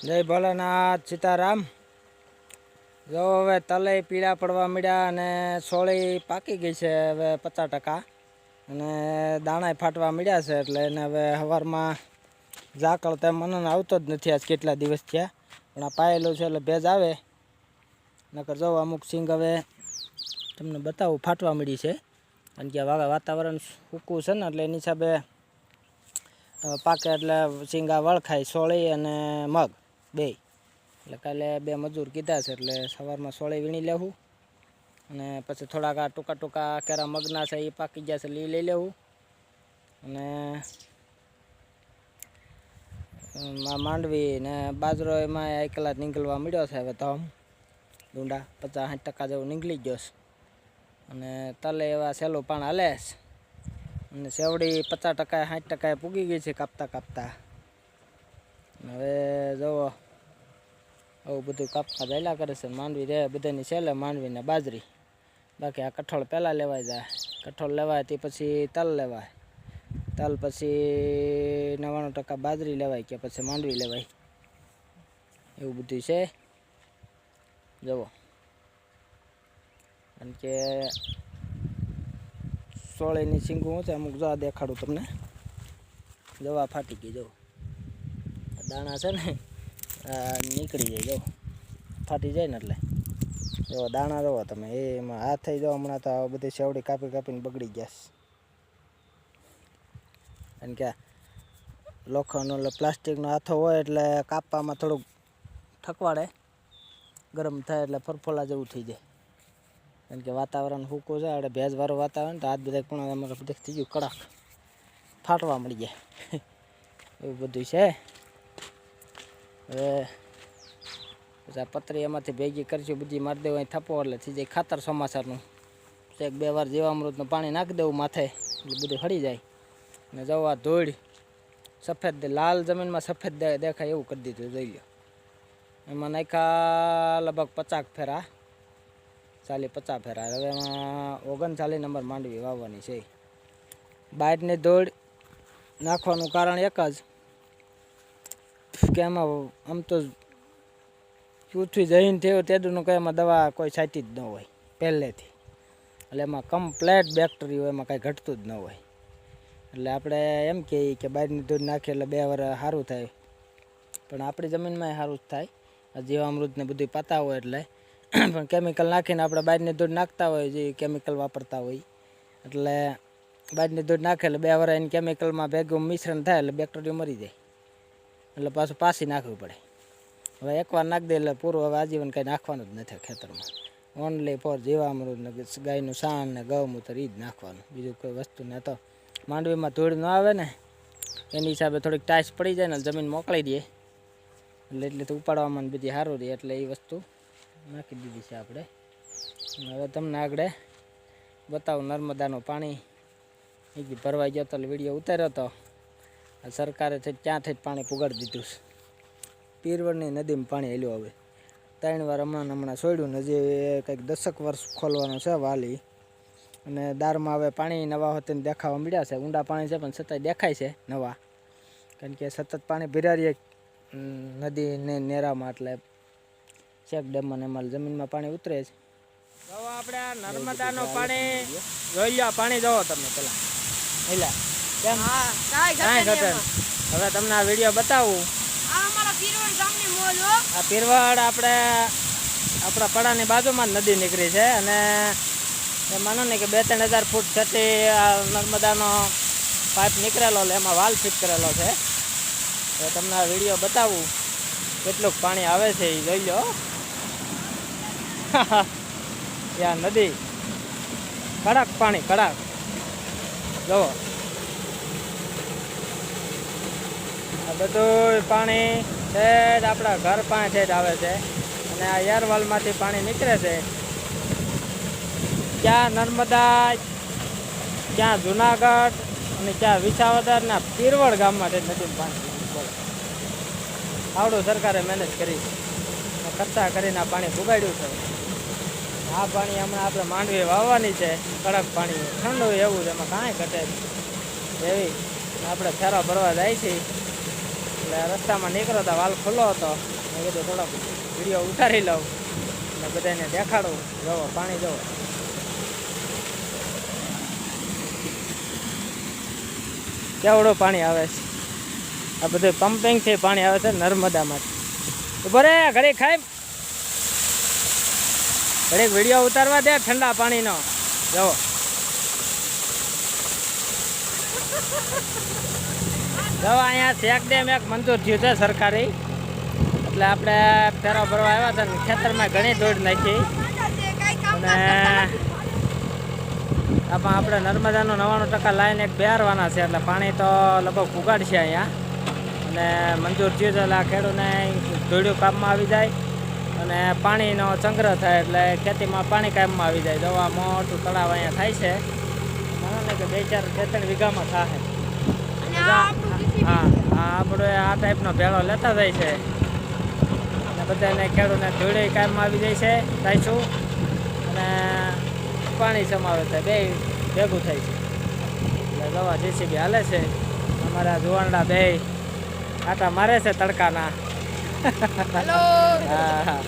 જય ભોલેનાથ સીતારામ। જો હવે તલે પીળા પડવા મળ્યા અને સોળી પાકી ગઈ છે હવે 50% અને દાણા ફાટવા મળ્યા છે એટલે એને હવે સવારમાં ઝાકળ તેમ મને આવતો જ નથી આજ કેટલા દિવસ થયા પણ આ પાયેલું છે એટલે ભેજ આવે નકર જો અમુક સિંગ હવે તમને બતાવું ફાટવા મળી છે કારણ કે વાતાવરણ સૂકું છે ને એટલે એની હિસાબે પાકે એટલે સિંગા વળખાય સોળી અને મગ બે એટલે કાલે બે મજૂર કીધા છે એટલે સવારમાં સોળી વીણી લેવું અને પછી થોડાક આ ટૂંકા ટૂંકા કેરા મગના છે એ પાકી ગયા છે લઈ લેવું અને માંડવી ને બાજરો એમાં એકલા નીકળવા મળ્યો છે હવે તો ડુંડા 50-60% જેવું નીકળી ગયો છે અને તલે એવા સહેલું પાણ હાલે છે અને સેવડી 50%-60% પૂગી ગઈ છે કાપતા કાપતા હવે જુઓ આવું બધું કાપવા ચાલ્યા કરે છે માંડવી રહે બધાની છેલ્લે માંડવી ને બાજરી બાકી આ કઠોળ પહેલાં લેવાઈ જાય કઠોળ લેવાય તે પછી તલ લેવાય તલ પછી 99% બાજરી લેવાય કે પછી માંડવી લેવાય એવું બધું છે જુઓ કારણ કે સોળીની સિંગું છે અમુક જો દેખાડું તમને જવા ફાટી ગઈ જો દાણા છે ને નીકળી જાય જો ફાટી જાય ને એટલે જો દાણા જોવો તમે એમાં હાથ થઈ જાઓ હમણાં તો બધી સેવડી કાપી કાપીને બગડી ગયા કારણ કે લોખંડનો એટલે પ્લાસ્ટિકનો હાથો હોય એટલે કાપવામાં થોડુંક ઠકવાડે ગરમ થાય એટલે ફરફોલા જેવું થઈ જાય કારણ કે વાતાવરણ સૂકું છે એટલે ભેજવાળું વાતાવરણ તો હાથ બધા પણ અમારે બધે થઈ ગયું કડક ફાટવા મળી જાય એવું બધું છે હવે પછી આ પતરી એમાંથી ભેગી કરીશું બધી મારી દેવું અહીં થપો એટલે થઈ જાય ખાતર ચોમાસાનું 1-2 વાર જીવામૃતનું પાણી નાખી દેવું માથે એટલે બધું હળી જાય અને જવા ધૂળ સફેદ લાલ જમીનમાં સફેદ દેખાય એવું કરી દીધું જોઈ લો એમાં નાખ્યા લગભગ 50 ફેરા 40-50 ફેરા હવે એમાં 39 નંબર માંડવી વાવવાની છે બહારની ધૂળ નાખવાનું કારણ એક જ કે એમાં આમ તો પૃથ્વી જઈને થયું તેદુનું કંઈ એમાં દવા કોઈ છાંટી જ ન હોય પહેલેથી એટલે એમાં કમ્પ્લેટ બેક્ટેરિયા હોય એમાં કાંઈ ઘટતું જ ન હોય એટલે આપણે એમ કહીએ કે બહારની દૂધ નાખીએ એટલે 2 વાર સારું થાય પણ આપણી જમીનમાં સારું જ થાય જીવામૃતને બધું પાતા હોય એટલે પણ કેમિકલ નાખીને આપણે બહારની દૂધ નાખતા હોય જે કેમિકલ વાપરતા હોય એટલે બહારની દૂધ નાખે એટલે 2 વાર એને કેમિકલમાં ભેગું મિશ્રણ થાય એટલે બેક્ટેરિયા મરી જાય એટલે પાછું પાછી નાખવી પડે હવે એકવાર નાખી દે એટલે પૂરું હવે આજીવન કંઈ નાખવાનું જ નથી ખેતરમાં ઓનલી ફોર જીવામૃત ને ગાયનું સાણ ને ગૌમૂત્ર એ જ નાખવાનું બીજું કોઈ વસ્તુ ને તો માંડવીમાં ધૂળ ન આવે ને એની હિસાબે થોડીક ટાઈસ પડી જાય ને જમીન મોકલી દઈએ એટલે તો ઉપાડવામાં બધી સારું રહે એટલે એ વસ્તુ નાખી દીધી છે આપણે હવે તમને આગળ બતાવું નર્મદાનું પાણી એ ભરવાઈ ગયો તો વિડીયો ઉતાર્યો હતો સરકારે ક્યાંથી જ પાણી પુગાડી દીધું છે પીરવળની નદીમાં પાણી હેલ્યું હવે 3 વાર હમણાં છોડ્યું ને હજી કંઈક 10 વર્ષ ખોલવાનું છે વાલી અને દારમાં હવે પાણી નવા હોતીને દેખાવા મળ્યા છે ઊંડા પાણી છે પણ છતાંય દેખાય છે નવા કારણ કે સતત પાણી ભીરારીએ નદીને નેરામાં એટલે ચેક ડેમમાં ને એમાં જમીનમાં પાણી ઉતરે છે જો આપણે નર્મદાનું પાણી જોઈ લો પાણી જોવો તમે પેલા એટલે કેમ કાંઈ ઘટે હવે તમને આ વિડીયો બતાવું આ પીરવડ આપણે આપણા પડાની બાજુમાં જ નદી નીકળી છે અને એ માનો ને કે 2-3 હજાર ફૂટ થતી આ નર્મદાનો પાઇપ નીકળેલો એમાં વાલ ફિટ કરેલો છે તો તમને આ વિડીયો બતાવું કેટલુંક પાણી આવે છે એ જોઈ લો ત્યાં નદી કડક પાણી કડક જુઓ આ બધું પાણી છે આપણા ઘર પાસે જ આવે છે અને આ એરવાલમાંથી પાણી નીકળે છે ક્યાં નર્મદા ક્યાં જુનાગઢ અને ક્યાં વિસાવદરના પીરવળ ગામમાંથી નદીનું પાણી બોલે આવડું સરકારે મહેનત કરી ખર્ચા કરીને આ પાણી પુગાડ્યું છે આ પાણી હમણાં આપણે માંડવી વાવવાની છે કડક પાણી ઠંડુ એવું છે એમાં કાંઈ ઘટે એવી આપણે ફેરા ભરવા જાય છે એટલે એટલે રસ્તામાં નીકળ્યો હતો, વાલ ખુલ્લો હતો. મેં કીધું થોડોક વિડીયો ઉતારી લઉં અને બધાને દેખાડું. જવો પાણી જવો, કેવડું પાણી આવે છે. આ બધું પમ્પિંગથી પાણી આવે છે નર્મદામાંથી. ઉભો રે ઘડીક ખાઈ, ઘડીક વિડીયો ઉતારવા દે ઠંડા પાણીનો. જવો દવા અહીંયા ચેક ડેમ એક મંજૂર થયું છે સરકારી, એટલે આપણે ફેરો ભરવા આવ્યા હતા ને ખેતરમાં ઘણી દોડ નાખી. અને આમાં આપણે નર્મદાનું 99% લાઈન એક બેરવાના છે, એટલે પાણી તો લગભગ ઉગાડશે અહીંયા. અને મંજૂર થયું છે એટલે આ ખેડૂતને ધોળિયું કામમાં આવી જાય અને પાણીનો સંગ્રહ થાય, એટલે ખેતીમાં પાણી કામમાં આવી જાય. દવા મોટું તળાવ અહીંયા થાય છે, મને કે 2-3 વીઘામાં થાય. હા આપણે આ ટાઈપનો ભેળો લેતા જાય છે અને બધાને ખેડૂતને ધોળી કામમાં આવી જાય છે તાઈશું, અને પાણી સમાવે છે, બે ભેગું થાય છે. એટલે દવા જેસીબી હાલે છે. અમારા જુવાનડા બે આટા મારે છે તડકાના. હા